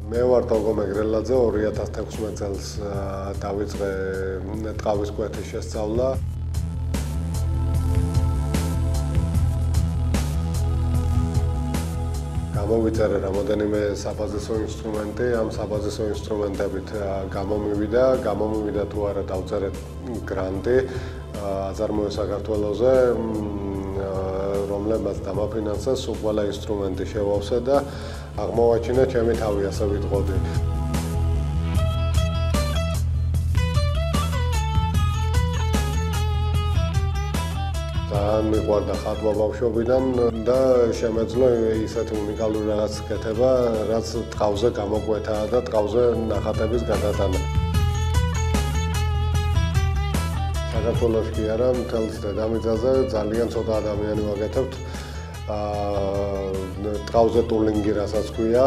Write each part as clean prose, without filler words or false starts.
მე ვარ თოგო მეგრელაძე 2016 წელს დავიწყე ტყავის კვეთის შესწავლა. გამოვიწერე რამოდენიმე საბაზისო ინსტრუმენტი, ამ საბაზისო ინსტრუმენტებით გამომივიდა თუ არა დავწერე გრანტი აზარმოე საქართველოზე, რომლებმაც დამაფინანსეს, ყველა ინსტრუმენტი შევავსე და აღმოვაჩინე ჩემი თავი, ასე ვიტყოდი. ძალიან მიყვარდა ხატვა ბავშვობიდან და შემეძლო ისეთი უნიკალური რაღაც კეთება, რაც ტყავზე გამოკვეთაა და ტყავზე ნახატების გადატანა. საქართველოში კი არა, მთელს დედამიწაზე ძალიან ცოტა ადამიანი ვაკეთებთ ტყავზე ტულინგი, რასაც ქვია,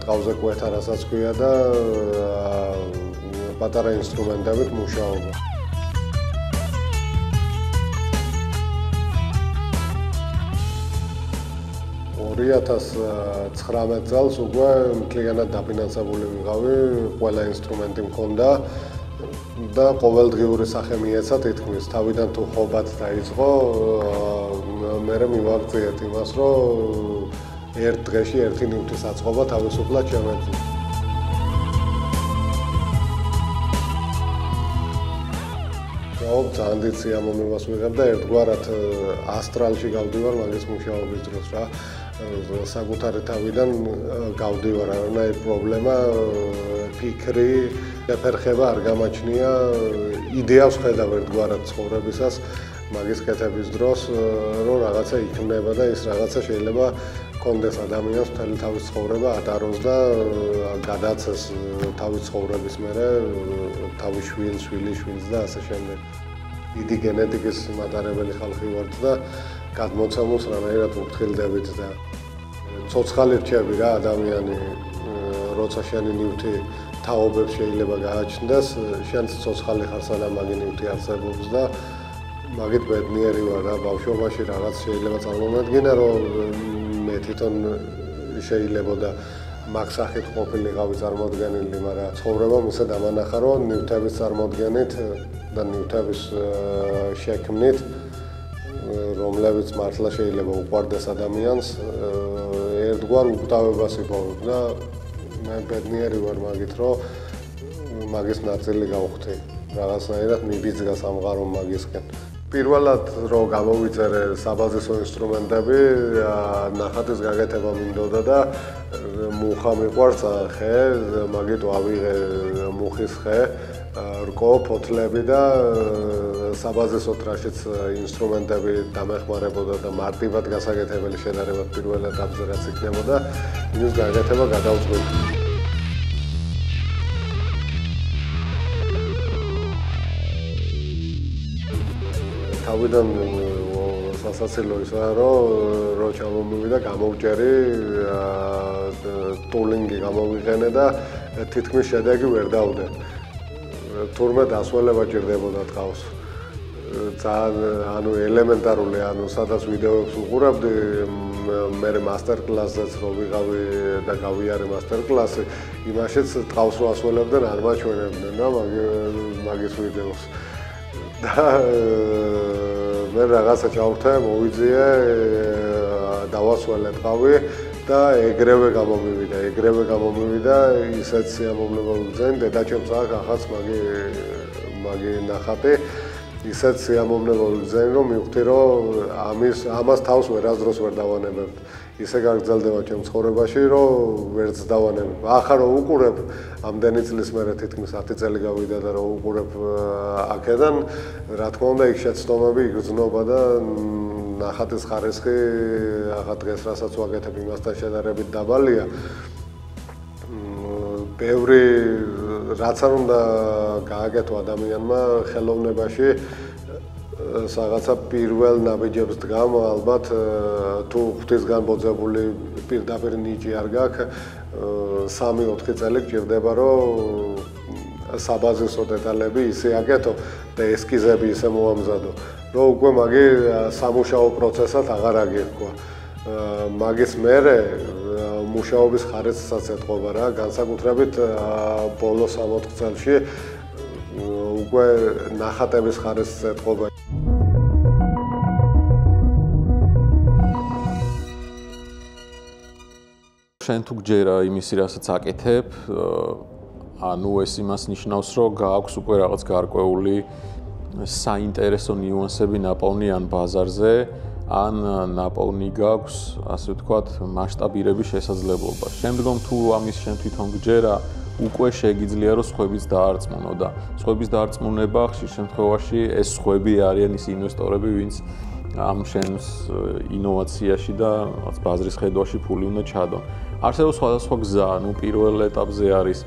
ტყავზე კვეთა, რასაც ქვია და პატარა ინსტრუმენტებით მუშაობა. 2019 წელს უკვე მთლიანად დაფინანსებული ვიყავი, ყველა ინსტრუმენტი მქონდა და ყოველდღიური სახე მიეცა თითქმის. თავიდან თუ ხობად დაიწყო, მერე მივაღწიეთ იმას, რომ ერთ დღეში ერთი ნივთის აწყობა თავისუფლად შემეძლო. ძალიან დიდ სიამოვნებას ვიღებ და ერთგვარად ასტრალში გავდივარ მაგის მუშაობის დროს რა. საკუთარი თავიდან გავდივარ, არანაირი პრობლემა, ფიქრი, ეფერხება არ გამაჩნია, იდეას ხედავ ერთგვარად ცხოვრებისას მაგის კეთების დროს, რომ რაღაცა იქნება და ის რაღაცა შეიძლება კონდეს ადამიანს მთელი თავის ცხოვრება ატაროს და გადაცეს თავის ცხოვრების მერე თავის შვილს და ასე შემდეგ. დიდი გენეტიკის მატარებელი ხალხი ვართ და გადმოცემულს რანაირად ვფრთხილდებით და ცოცხალი რჩები რა ადამიანი, როცა შენი ნივთი თაობებს შეიძლება გააჩნდეს, შენც ცოცხალი ხარ, სანამ მაგი ნივთი არსებობს და მაგით ბედნიერი ვარ რა. ბავშვობაში რაღაც შეიძლება წარმოვადგინე, რომ მე თვითონ შეიძლებოდა მაგ სახით ყოფილიყავი წარმოდგენილი, მაგრამ ცხოვრებამ ისე დამანახა, რომ ნივთების წარმოდგენით და ნივთების შექმნით, რომლებიც მართლა შეიძლება უყვარდეს ადამიანს, ერთგვარ უკვდავებას იპოვებ და მე ბედნიერი ვარ მაგით, რომ მაგის ნაწილი გავხდი. რაღაცნაირად მიბიძგა სამყარო მაგისკენ. პირველად რომ გამოვიწერე საბაზისო ინსტრუმენტები, ნახატის გაკეთება მინდოდა და მუხა მიყვარს ხე, მაგით ვავიღე მუხის ხე, რკო, ფოთლები და საბაზისო დრაშიც ინსტრუმენტები დამეხმარებოდა და მარტივად გასაკეთებელი შედარებად პირველ ეტაპზე რაც იქნებოდა, იმის გაკეთება გადავწყვიტე. თავიდან სასაცილო ისაა, რომ ჩამომივიდა, გამოვჭერი, ტულინგი გამოვიყენე და თითქმის შედეგი ვერ დავდე. თურმე დასვენება ჭირდებოდა ტყავს. ძალიან ელემენტარული, სადაც ვიდეოებს ვუყურებდი, მე მასტერ-კლასზეც რო ვიღავი და გავიარე მასტერ-კლასი, იმაშიც ტყავს რო ასველებდნენ, არ მაჩვენებდნენ რა მაგის ვიდეოს. და მე რაღაცა ჩავრთე, მოვიძიე, დავასველე ტყავი და ეგრევე გამომივიდა, ისეთ სიამოვნება ვიგზავნა, დედაჩემს აქვს ახაც მაგი ნახატი, ისეთ სიამოვნება ვიგზავნა, რომ მივხვდი, რომ ამას თავს ვერასდროს ვერ დავანებებ. ისე გაგრძელდება ჩემ ცხოვრებაში, რომ ვერც დავანებებ. ახლა რომ უყურებ, ამდენი წლის მერე თითქმის 10 წელი გავიდა და რომ უყურებ აქედან, რა თქმა უნდა, იქ შეცდომები იგრძნობა და ნახატის ხარისხი ახლა დღეს რასაც ვაკეთებ იმასთან შედარებით დაბალია. ბევრი რაც არ უნდა გააკეთო ადამიანმა ხელოვნებაში, რაღაცა პირველ ნაბიჯებს დგამ, ალბათ თუ ღვთისგან ბოძებული პირდაპირ ნიჭი არ გაქვს, 3-4 წელი გჭირდება, რომ საბაზისო დეტალები ისე აკეთო და ესკიზები ისე მოამზადო, რომ უკვე მაგი სამუშაო პროცესად აღარ აგირქვა. მაგის მერე მუშაობის ხარისხსაც ეთყობა რა, განსაკუთრებით ბოლო 60 წელში უკვე ნახატების ხარისხს ეთყობა. შენ თუ გჯერა იმის რასაც აკეთებ, ანუ ეს იმას ნიშნავს, რომ გააქვს უკვე რაღაც გარკვეული საინტერესო ნიუანსები ნაპოვნი ან ბაზარზე, ან ნაპოვნი გაქვს, ასე ვთქვათ, მასშტაბირების შესაძლებლობა. შემდგომ თუ ამის შენ თვითონ გჯერა, უკვე შეგიძლია რომ სხვებიც დაარწმუნო და სხვების დაარწმუნება ხშირ შემთხვევაში ეს სხვები არიან ის ინვესტორები, ვინც ამ შენს ინოვაციაში და ბაზრის ხედვაში ფული უნდა ჩადონ. არსებობს სხვადასხვა გზა, ანუ პირველ ეტაპზე არის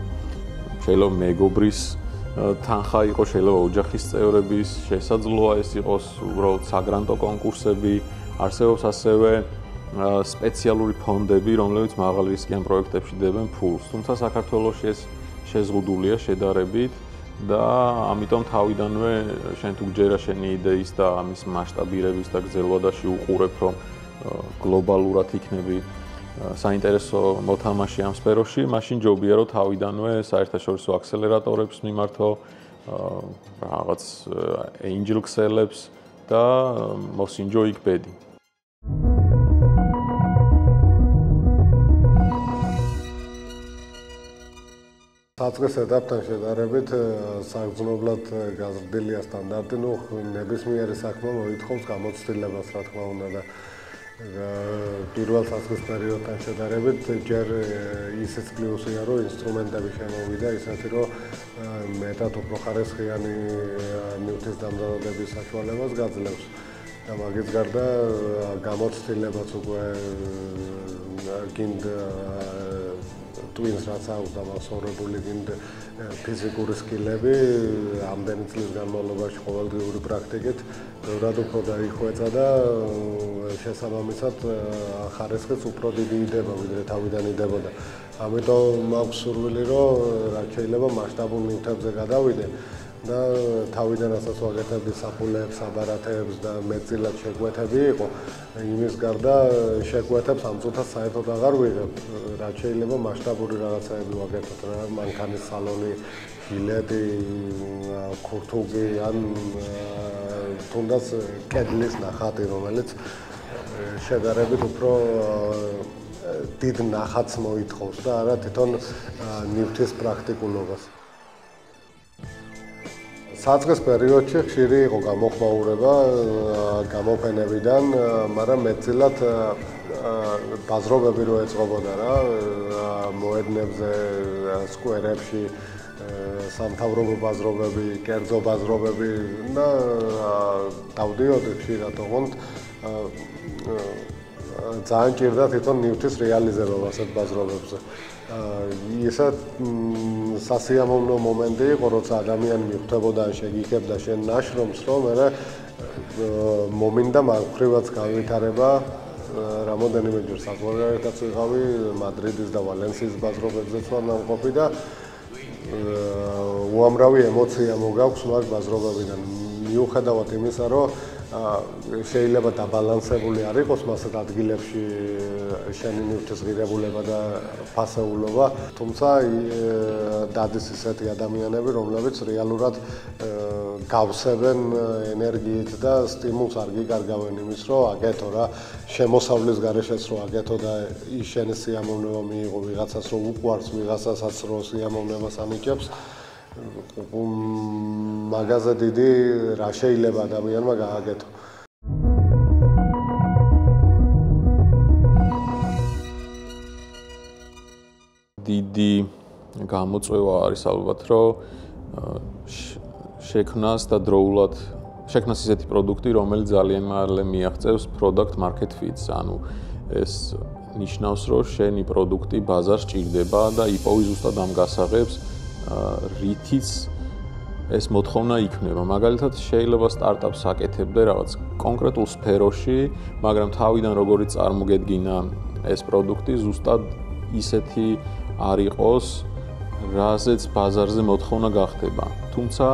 შეიძლება მეგობრის თანხა იყოს, შეიძლება ოჯახის წევრების, შესაძლოა ეს იყოს უბრალოდ საგრანტო კონკურსები, არსებობს ასევე სპეციალური ფონდები, რომლებიც მაღალ რისკიან პროექტებში დებენ ფულს. თუმცა საქართველოში ეს შეზღუდულია შედარებით და ამიტომ თავიდანვე შენ თუ გჯერა შენი იდეის და ამის მასშტაბირების და გრძელვადაში უყურებ, რომ გლობალურად იქნები საინტერესო მოთამაშე ამ სფეროში, მაშინ ჯობია რომ თავიდანვე საერთაშორისო აქსელერატორებს მიმართო, რაღაც angel ქსელებს და მოსინჯო იქ ბედი. საწყის ეტაპთან შედარებით საგრძნობლად გაზრდილია სტანდარტი, ნებისმიერი საქმე მოითხოვს გამოცდილებას, რა თქმა უნდა და პირველ საწყის პერიოდთან შედარებით ჯერ ისიც პლუსია, რომ ინსტრუმენტები შემოვიდა, ისეთი რომ მეტად უფრო ხარისხიანი ნივთის დამზადების საშუალებას გაძლევს და მაგის გარდა გამოცდილებაც უკვე გინდ twins რაც აქვს დამახსოვრებული გინდ ფიზიკური სკილები ამდენი წლის განმავლობაში ყოველდღიური პრაქტიკით ბევრად უფრო დაიხვეწა და შესაბამისად ხარისხიც უფრო დიდი იდება, ვიდრე თავიდან იდებოდა. ამიტომ მაქვს სურვილი, რომ რაც შეიძლება მასშტაბურ ნივთებზე გადავიდე და თავიდან რასაც ვაკეთებდი საფულებს, აბარათებს და მეტწილად შეკვეთები იყო, იმის გარდა შეკვეთებს ამ წუთას საერთოდ აღარ ვიღებ, რაც შეიძლება მასშტაბური რაღაცაები ვაკეთოთ რა, მანქანის სალონი, ჟილეტი, ქურთუგი ან თუნდაც კედლის ნახატი, რომელიც შედარებით უფრო დიდ ნახატს მოითხოვს და არა თვითონ ნივთის პრაქტიკულობას. საწყის პერიოდში ხშირი იყო გამოხმაურება გამოფენებიდან, მაგრამ მეტწილად ბაზრობები რო ეწყობოდა რა, მოედნებზე, სკვერებში, სამთავრობო ბაზრობები, კერძო ბაზრობები და დავდიოდი ხშირად ოღონდ ძალიან ჭირდა თვითონ ნივთის რეალიზება ასეთ ბაზრობებზე. ისა სასიამოვნო მომენტი იყო, როცა ადამიანი მიხვდებოდა ან შეგიქებდა შენ ნაშრომს, რომ მე მომინდა მაგხრივაც გავითარება, რამოდენიმეჯერ საზღვარგარეთაც ვიყავი, მადრიდის და ვალენსიის ბაზრობებზეც ვარ ნამყოფი და უამრავი ემოცია მოგაქვს მაგ ბაზრობებიდან. მიუხედავად იმისა, რომ შეიძლება დაბალანსებული არ იყოს მასეთ ადგილებში შენი ნივთის ღირებულება და ფასეულობა, თუმცა დადის ისეთი ადამიანები, რომლებიც რეალურად გავსებენ ენერგიით და სტიმულს არ გიკარგავენ იმის, რომ აკეთო რა, შემოსავლის გარეშეც რომ აკეთო და ის შენი სიამოვნება მიიღო ვიღაცას, რომ უყვარს ვიღაცასაც, რომ სიამოვნებას ანიჭებს. მაგაზე დიდი რა შეიძლება ადამიანმა გააკეთო. დიდი გამოწვევა არის ალბათ, რომ შექმნას და დროულად შექმნას ისეთი პროდუქტი, რომელიც ძალიან მალე მიაღწევს product market fit-ს, ანუ ეს ნიშნავს, რომ შენი პროდუქტი ბაზარს ჭირდება და იპოვი ზუსტად ამ გასაღებს რითიც ეს მოთხოვნა იქნება. მაგალითად, შეიძლება სტარტაპს აკეთებდე რაღაც კონკრეტულ სფეროში, მაგრამ თავიდან როგორი წარმოგედგინა ეს პროდუქტი, ზუსტად ისეთი არ იყოს, რაზეც ბაზარზე მოთხოვნა გახდება. თუმცა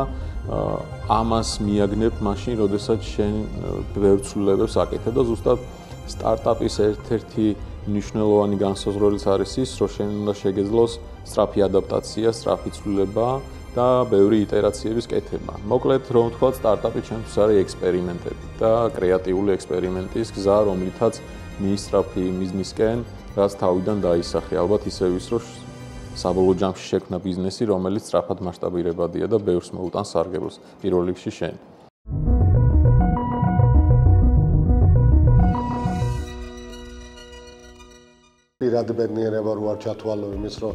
ამას მიაგნებ მაშინ, როდესაც შენ ბევრ ცვლილებებს აკეთებ და ზუსტად სტარტაპის ერთ-ერთი მნიშვნელოვანი განსაზღვრელიც არის ის, რომ შენ უნდა შეგეძლოს სწრაფი ადაპტაცია, სწრაფი ცვლილება და ბევრი იტერაციების კეთება. მოკლედ, რომ ვთქვათ, სტარტაპი ჩემთვის არის ექსპერიმენტები და კრეატიული ექსპერიმენტის გზა, რომლითაც მიისწრაფი მიზნისკენ, რაც თავიდან დაისახე. ალბათ ისევ ის, რომ საბოლოო ჯამში შექმნა ბიზნესი, რომელიც სწრაფად მასშტაბირებადია და ბევრს მოუტანს სარგებლოს, პირველ რიგში შენ. პირადი ბედნიერება რო არ ჩათვალო იმის, რომ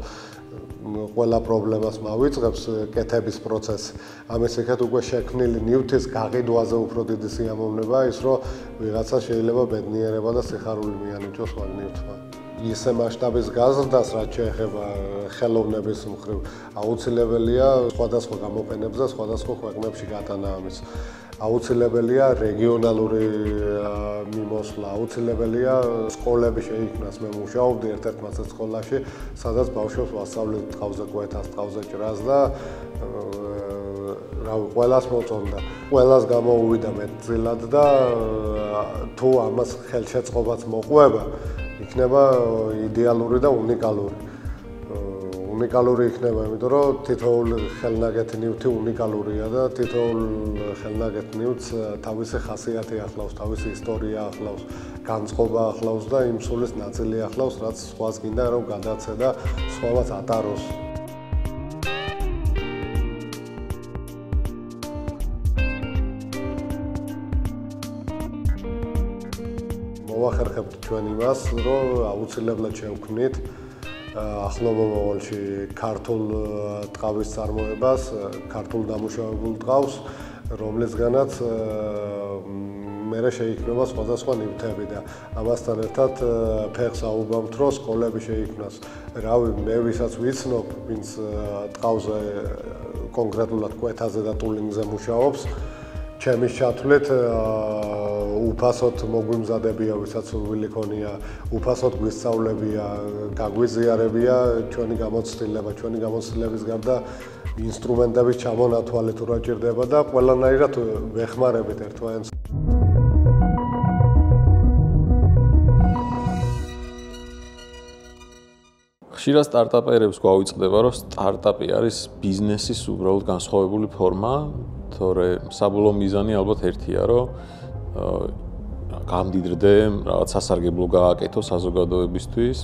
ყველა პრობლემას მავიწყებს კეთების პროცესი. ამის ეკეთ უკვე შექმნილი ნივთის გაყიდვაზე უფრო დიდი სიამოვნებაა ის, რომ ვიღაცა შეიძლება ბედნიერება და სიხარული მიანიჭოს მაგ ნივთმა. ისე მასშტაბის გაზრდას, რაც შეეხება ხელოვნების მხრივ, აუცილებელია სხვადასხვა გამოყენებზე, სხვადასხვა ქვეყნებში გატანა ამის. აუცილებელია რეგიონალური მიმოსვლა, აუცილებელია სკოლები შეიქმნას. მე მუშაობდი ერთ-ერთ მასეთ სკოლაში, სადაც ბავშვებს ვასწავლეთ ტყავზე კვეთას, ტყავზე ჭრას და ყველას მოწონდა. ყველას გამოუვიდა მეტწილად და თუ ამას ხელშეწყობაც მოყვება, იქნება იდეალური და უნიკალური. უნიკალური იქნება, იმიტომ რომ თითოეული ხელნაკეთი ნივთი უნიკალურია და თითოეულ ხელნაკეთ ნივთს თავისი ხასიათი ახლავს, თავისი ისტორია ახლავს, განწყობა ახლავს და იმ სულის ნაწილი ახლავს, რაც სხვას გინდა რომ გადაცე და სხვამაც ატაროს. მოვახერხებთ ჩვენ იმას, რომ აუცილებლად შევქმნით ახლო მომავალში ქართულ ტყავის წარმოებას, ქართულ დამუშავებულ ტყავს, რომლისგანაც მერე შეიქმნება სხვადასხვა ნივთები და ამასთან ერთად ფეხს აუბამთ, რომ სკოლები შეიქმნას. რავი, მე ვისაც ვიცნობ, ვინც ტყავზე კონკრეტულად კვეთაზე და ტულინგზე მუშაობს, ჩემის ჩათვლით უფასოდ მოგვიმზადებია, ვისაც სურვილი ქონია, უფასოდ გვისწავლებია, გაგვიზიარებია ჩვენი გამოცდილება, ჩვენი გამოცდილების გარდა ინსტრუმენტების ჩამონათვალი თუ რა ჭირდება და ყველანაირად ვეხმარებით ერთმანეთს. ხშირად სტარტაპერებს გვავიწყდება, რომ სტარტაპი არის ბიზნესის უბრალოდ განსხვავებული ფორმა, თორე საბოლოო მიზანი ალბათ ერთია, რომ გამდიდრდე, რაღაც სასარგებლო გააკეთო საზოგადოებისთვის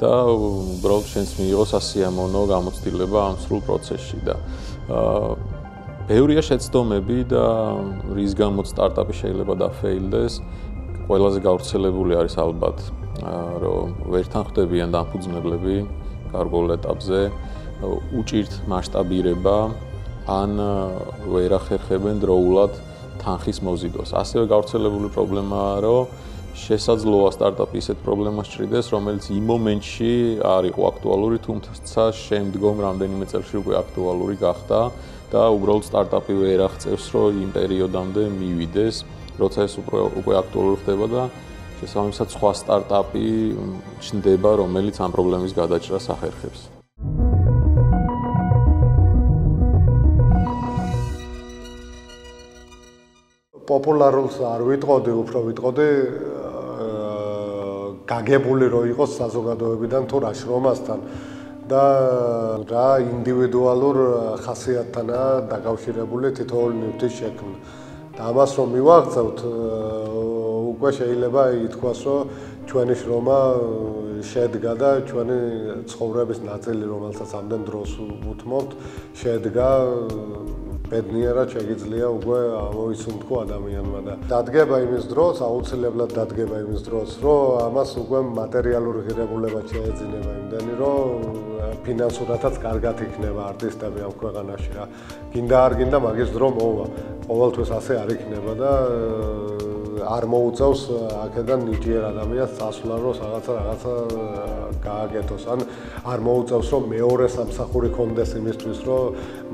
და უბრალოდ შენს მიიღოს სასიამოვნო გამოცდილება ამ სრულ პროცესში და ბევრია შეცდომები და რის გამოც სტარტაპი შეიძლება დაფეილდეს, ყველაზე გავრცელებული არის ალბათ, რომ ვერთან ხვდებიან დამფუძნებლები გარკვეულ ეტაპზე, უჭირთ მასშტაბირება ან ვერ ახერხებენ დროულად თანხის მოზიდვას. ასევე გავრცელებული პრობლემაა, რომ შესაძლოა სტარტაპი ისეთ პრობლემას ჭრიდეს, რომელიც იმ მომენტში არ იყო აქტუალური, თუმცა შემდგომ რამდენიმე წელში უკვე აქტუალური გახდა და უბრალოდ სტარტაპი ვერ აღწევს, რომ იმ პერიოდამდე მივიდეს, როცა ეს უკვე აქტუალური ხდება და შესაბამისად სხვა სტარტაპი ჩნდება, რომელიც ამ პრობლემის გადაჭრას ახერხებს. პოპულარულს არ ვიტყოდი, უფრო ვიტყოდი გაგებული რო იყოს საზოგადოებიდან თუ რა შრომასთან და რა ინდივიდუალურ ხასიათთანაა დაკავშირებული თითოეული ნივთის შექმნა. და ამას რომ მივაღწევთ, უკვე შეიძლება ითქვას, რომ ჩვენი შრომა შედგა და ჩვენი ცხოვრების ნაწილი, რომელსაც ამდენ დროს უთმობთ, შედგა ბედნიერად შეგიძლია უკვე ამოიცუნთქო ადამიანმა და დადგება იმის დროს, აუცილებლად დადგება იმის დროს, რომ ამას უკვე მატერიალური ღირებულება შეეძინება იმდენი, რომ ფინანსურადაც კარგად იქნება არტისტები ამ ქვეყანაში რა. გინდა არ გინდა მაგის დრო მოვა. ყოველთვის ასე არ იქნება და არ მოუწევს აქედან ნიჭიერ ადამიანს წასვლა, რომ რაღაცა გააკეთოს. ან არ მოუწევს, რომ მეორე სამსახური კონდეს იმისთვის, რომ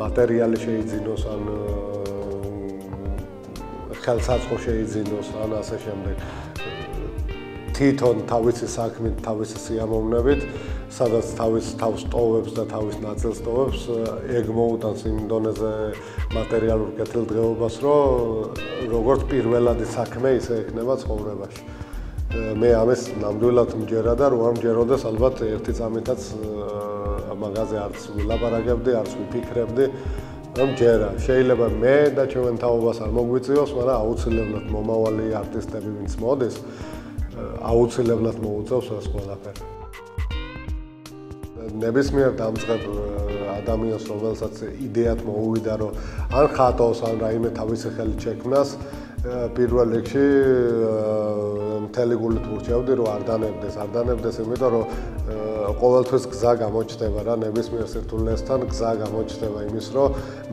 მატერიალი შეიძინოს, ან ხელსაწყო შეიძინოს, ან ასე შემდეგ. თვითონ თავისი საქმით, თავისი სიამოვნებით, სადაც თავის თავს ტოვებს და თავის ნაწილს ტოვებს, ეგ მოუტანს იმ დონეზე მატერიალურ კეთილდღეობას, რომ როგორც პირველადი საქმე ისე ექნება ცხოვრებაში. მე ამის ნამდვილად მჯერა და რო არ მჯეროდეს ალბათ ერთი წამითაც მაგაზე არც ვილაპარაკებდი, არც ვიფიქრებდი. მჯერა, შეიძლება მე და ჩვენ თაობას არ მოგვიწიოს, მაგრამ აუცილებლად მომავალი არტისტები ვინც მოდის, აუცილებლად მოუწევს ეს ყველაფერი. ნებისმიერ დამწყებ ადამიანს, რომელსაც იდეათ მოუვიდა, რომ ან ხატოს, ან რაიმე თავისი ხელით შექმნას, პირველ რიგში მთელი გულით ვურჩევდი, რომ არ დანებდეს, იმიტომ რომ ყოველთვის გზა გამოჩნდება რა, ნებისმიერ სირთულესთან გზა გამოჩნდება იმის, რომ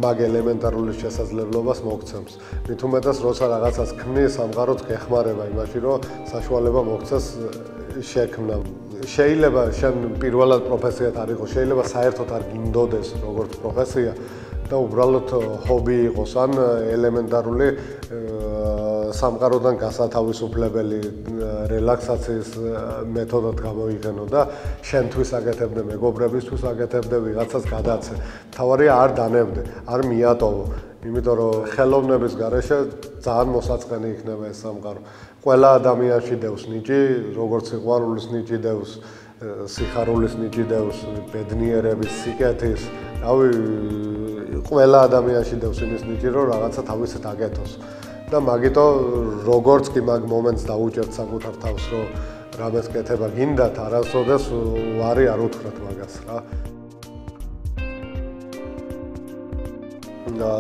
მაგ ელემენტარული შესაძლებლობას მოგცემს. მით უმეტეს, როცა რაღაცას ქმნის, სამყაროც გეხმარება იმაში, რომ საშუალება მოგცეს შექმნა. შეიძლება შენ პირველად პროფესიად არ იყოს, შეიძლება საერთოდ არ გინდოდეს როგორც პროფესია და უბრალოდ ჰობი იყოს, ან ელემენტარული სამყაროდან გასათავისუფლებელი რელაქსაციის მეთოდად გამოიყენო და შენთვის აკეთებდე, მეგობრებისთვის აკეთებდე, ვიღაცას გადაცე. თავარია არ დანებდე, არ მიატოვო, იმიტომ რომ ხელოვნების გარეშე ძალიან მოსაწყენი იქნება ეს სამყარო. ყველა ადამიანში დევს ნიჭი, როგორც სიყვარულის ნიჭი დევს, სიხარულის ნიჭი დევს, ბედნიერების, სიკეთის, რავი, ყველა ადამიანში დევს იმის ნიჭი, რომ რაღაცა თავისით აკეთოს. და მაგიტო როგორც კი მაგ მომენტს დაუჭერთ საკუთარ თავს, რომ რამეს კეთება გინდათ, არასოდეს ვარი არ უთხრათ მაგას რა.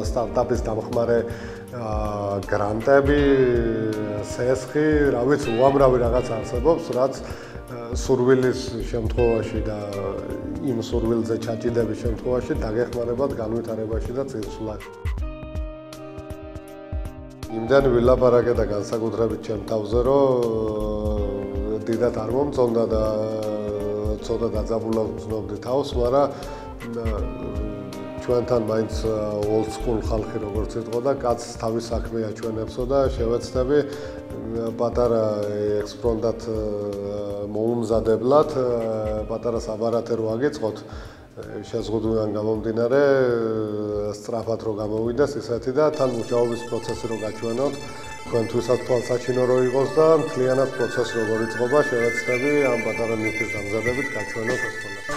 სტარტაპის დამხმარე გრანტები, სესხი, რა ვიცი, უამრავი რაღაც არსებობს, რაც სურვილის შემთხვევაში და იმ სურვილზე ჩაჭიდების შემთხვევაში დაგეხმარებათ განვითარებაში და წინსვლაში. იმდენი ვილაპარაკე და განსაკუთრებით ჩემ თავზე, რომ დიდად არ მომწონდა და ცოტა დაძაბულად ვცნობდი თავს, მაგრამ ჩვენთან მაინც old school ხალხი როგორც იტყოდა, კაცს თავის საქმე აჩვენებსო და შევეცდები პატარა ექსპრონტად მოუმზადებლად, პატარა საბარათე რო აგიწყოთ, შეზღუდვიდან გამომდინარე, სწრაფად რო გამოვიდეს ისეთი და თან მუშაობის პროცესი რო გაჩვენოთ, თქვენთვისაც თვალსაჩინო რო იყოს და მთლიანად პროცესი როგორ იწყობა, შევეცდები ამ პატარა ნივთის დამზადებით გაჩვენოთ ეს ყველაფერი.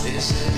This is